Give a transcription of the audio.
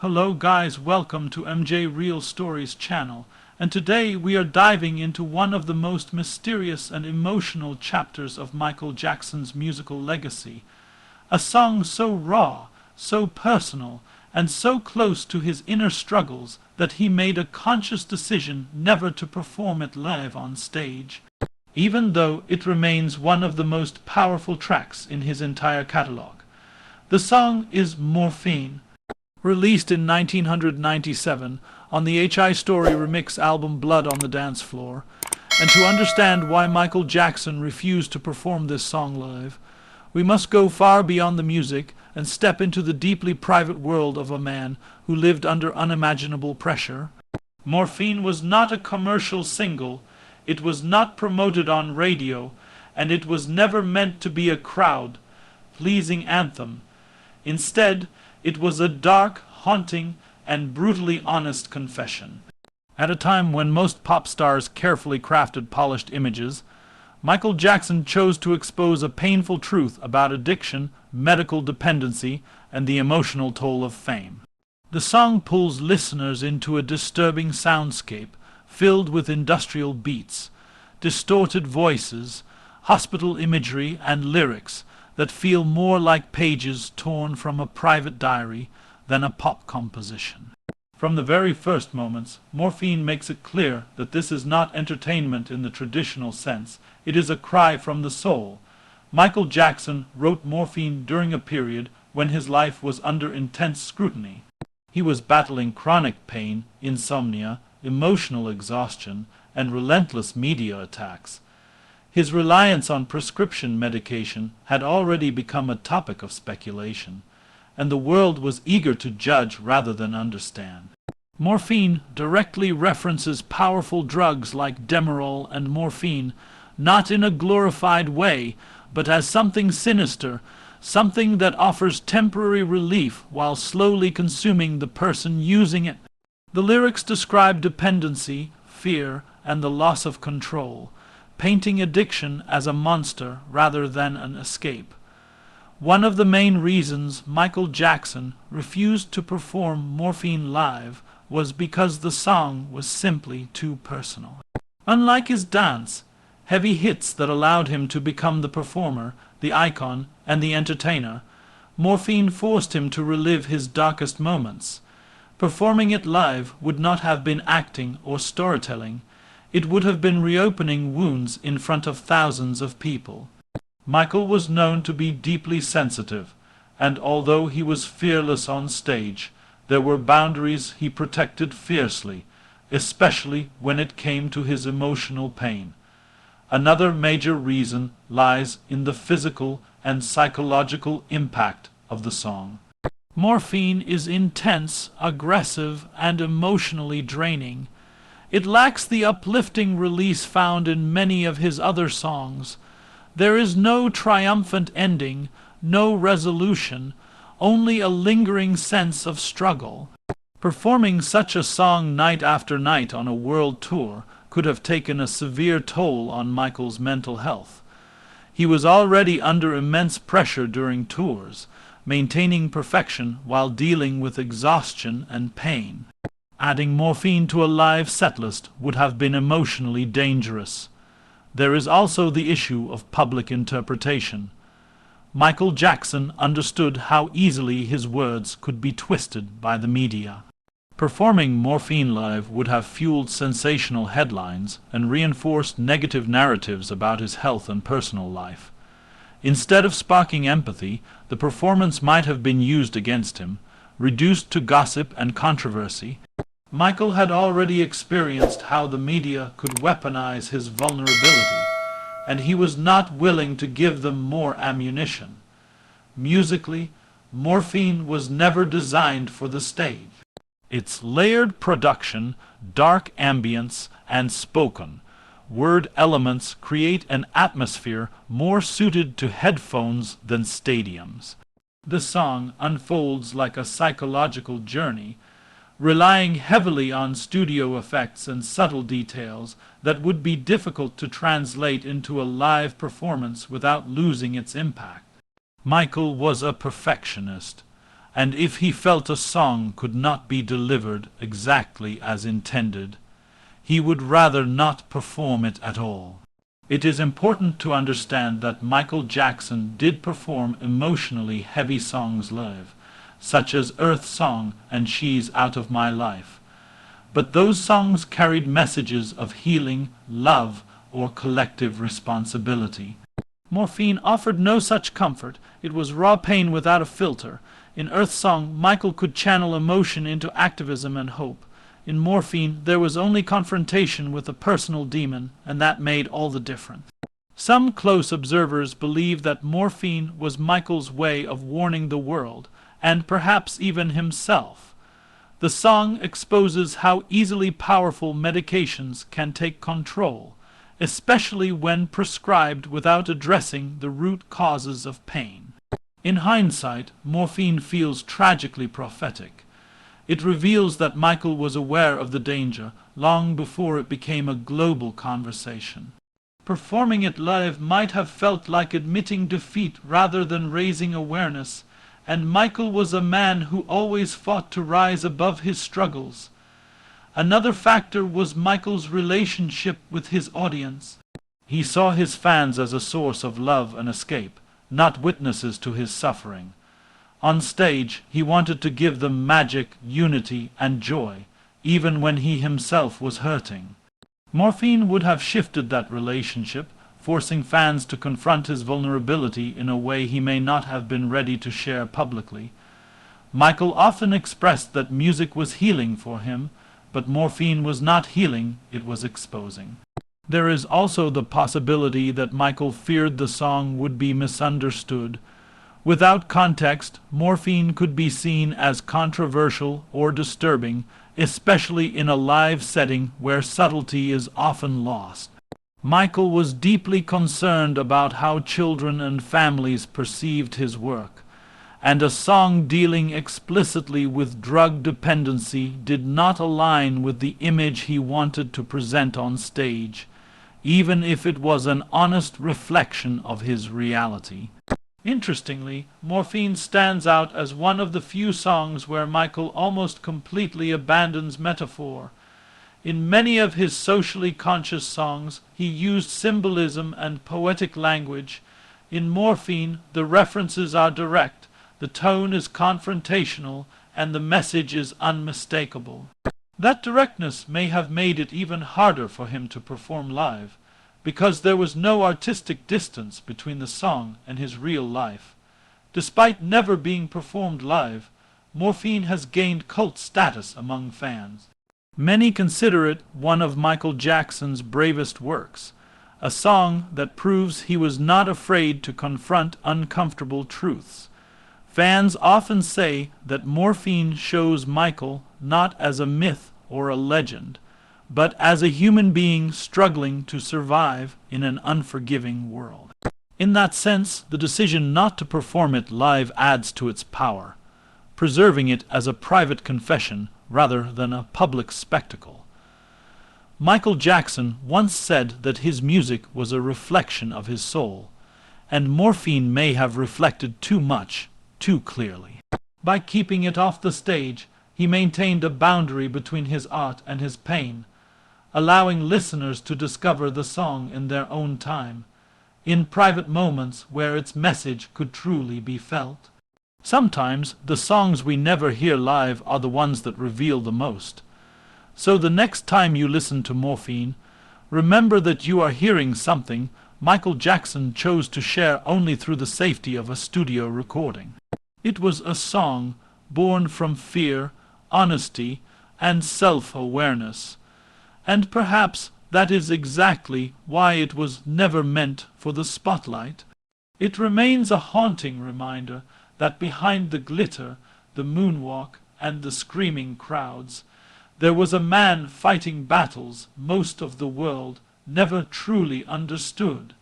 Hello guys, welcome to MJ Real Stories channel, and today we are diving into one of the most mysterious and emotional chapters of Michael Jackson's musical legacy. A song so raw, so personal, and so close to his inner struggles that he made a conscious decision never to perform it live on stage, even though it remains one of the most powerful tracks in his entire catalog. The song is Morphine, released in 1997 on the H.I. Story remix album Blood on the Dance Floor. And to understand why Michael Jackson refused to perform this song live, we must go far beyond the music and step into the deeply private world of a man who lived under unimaginable pressure. Morphine was not a commercial single, it was not promoted on radio, and it was never meant to be a crowd-pleasing anthem. Instead, it was a dark, haunting, and brutally honest confession. At a time when most pop stars carefully crafted polished images, Michael Jackson chose to expose a painful truth about addiction, medical dependency, and the emotional toll of fame. The song pulls listeners into a disturbing soundscape filled with industrial beats, distorted voices, hospital imagery, and lyrics that feel more like pages torn from a private diary than a pop composition. From the very first moments, Morphine makes it clear that this is not entertainment in the traditional sense. It is a cry from the soul. Michael Jackson wrote Morphine during a period when his life was under intense scrutiny. He was battling chronic pain, insomnia, emotional exhaustion, and relentless media attacks. His reliance on prescription medication had already become a topic of speculation, and the world was eager to judge rather than understand. Morphine directly references powerful drugs like Demerol and morphine, not in a glorified way, but as something sinister, something that offers temporary relief while slowly consuming the person using it. The lyrics describe dependency, fear, and the loss of control, painting addiction as a monster rather than an escape. One of the main reasons Michael Jackson refused to perform Morphine live was because the song was simply too personal. Unlike his dance, heavy hits that allowed him to become the performer, the icon, and the entertainer, Morphine forced him to relive his darkest moments. Performing it live would not have been acting or storytelling. It would have been reopening wounds in front of thousands of people. Michael was known to be deeply sensitive, and although he was fearless on stage, there were boundaries he protected fiercely, especially when it came to his emotional pain. Another major reason lies in the physical and psychological impact of the song. Morphine is intense, aggressive, and emotionally draining. It lacks the uplifting release found in many of his other songs. There is no triumphant ending, no resolution, only a lingering sense of struggle. Performing such a song night after night on a world tour could have taken a severe toll on Michael's mental health. He was already under immense pressure during tours, maintaining perfection while dealing with exhaustion and pain. Adding morphine to a live setlist would have been emotionally dangerous. There is also the issue of public interpretation. Michael Jackson understood how easily his words could be twisted by the media. Performing Morphine live would have fueled sensational headlines and reinforced negative narratives about his health and personal life. Instead of sparking empathy, the performance might have been used against him, reduced to gossip and controversy. Michael had already experienced how the media could weaponize his vulnerability, and he was not willing to give them more ammunition. Musically, Morphine was never designed for the stage. Its layered production, dark ambience, and spoken word elements create an atmosphere more suited to headphones than stadiums. The song unfolds like a psychological journey, relying heavily on studio effects and subtle details that would be difficult to translate into a live performance without losing its impact. Michael was a perfectionist, and if he felt a song could not be delivered exactly as intended, he would rather not perform it at all. It is important to understand that Michael Jackson did perform emotionally heavy songs live, such as Earth Song and She's Out of My Life. But those songs carried messages of healing, love, or collective responsibility. Morphine offered no such comfort. It was raw pain without a filter. In Earth Song, Michael could channel emotion into activism and hope. In Morphine, there was only confrontation with a personal demon, and that made all the difference. Some close observers believe that Morphine was Michael's way of warning the world, and perhaps even himself. The song exposes how easily powerful medications can take control, especially when prescribed without addressing the root causes of pain. In hindsight, Morphine feels tragically prophetic. It reveals that Michael was aware of the danger long before it became a global conversation. Performing it live might have felt like admitting defeat rather than raising awareness, and Michael was a man who always fought to rise above his struggles. Another factor was Michael's relationship with his audience. He saw his fans as a source of love and escape, not witnesses to his suffering. On stage, he wanted to give them magic, unity, and joy, even when he himself was hurting. Morphine would have shifted that relationship, forcing fans to confront his vulnerability in a way he may not have been ready to share publicly. Michael often expressed that music was healing for him, but Morphine was not healing, it was exposing. There is also the possibility that Michael feared the song would be misunderstood. Without context, Morphine could be seen as controversial or disturbing, especially in a live setting where subtlety is often lost. Michael was deeply concerned about how children and families perceived his work, and a song dealing explicitly with drug dependency did not align with the image he wanted to present on stage, even if it was an honest reflection of his reality. Interestingly, Morphine stands out as one of the few songs where Michael almost completely abandons metaphor. In many of his socially conscious songs, he used symbolism and poetic language. In Morphine, the references are direct, the tone is confrontational, and the message is unmistakable. That directness may have made it even harder for him to perform live, because there was no artistic distance between the song and his real life. Despite never being performed live, Morphine has gained cult status among fans. Many consider it one of Michael Jackson's bravest works, a song that proves he was not afraid to confront uncomfortable truths. Fans often say that Morphine shows Michael not as a myth or a legend, but as a human being struggling to survive in an unforgiving world. In that sense, the decision not to perform it live adds to its power, preserving it as a private confession rather than a public spectacle. Michael Jackson once said that his music was a reflection of his soul, and Morphine may have reflected too much, too clearly. By keeping it off the stage, he maintained a boundary between his art and his pain, allowing listeners to discover the song in their own time, in private moments where its message could truly be felt. Sometimes the songs we never hear live are the ones that reveal the most. So the next time you listen to Morphine, remember that you are hearing something Michael Jackson chose to share only through the safety of a studio recording. It was a song born from fear, honesty, and self-awareness. And perhaps that is exactly why it was never meant for the spotlight. It remains a haunting reminder that behind the glitter, the moonwalk, and the screaming crowds, there was a man fighting battles most of the world never truly understood.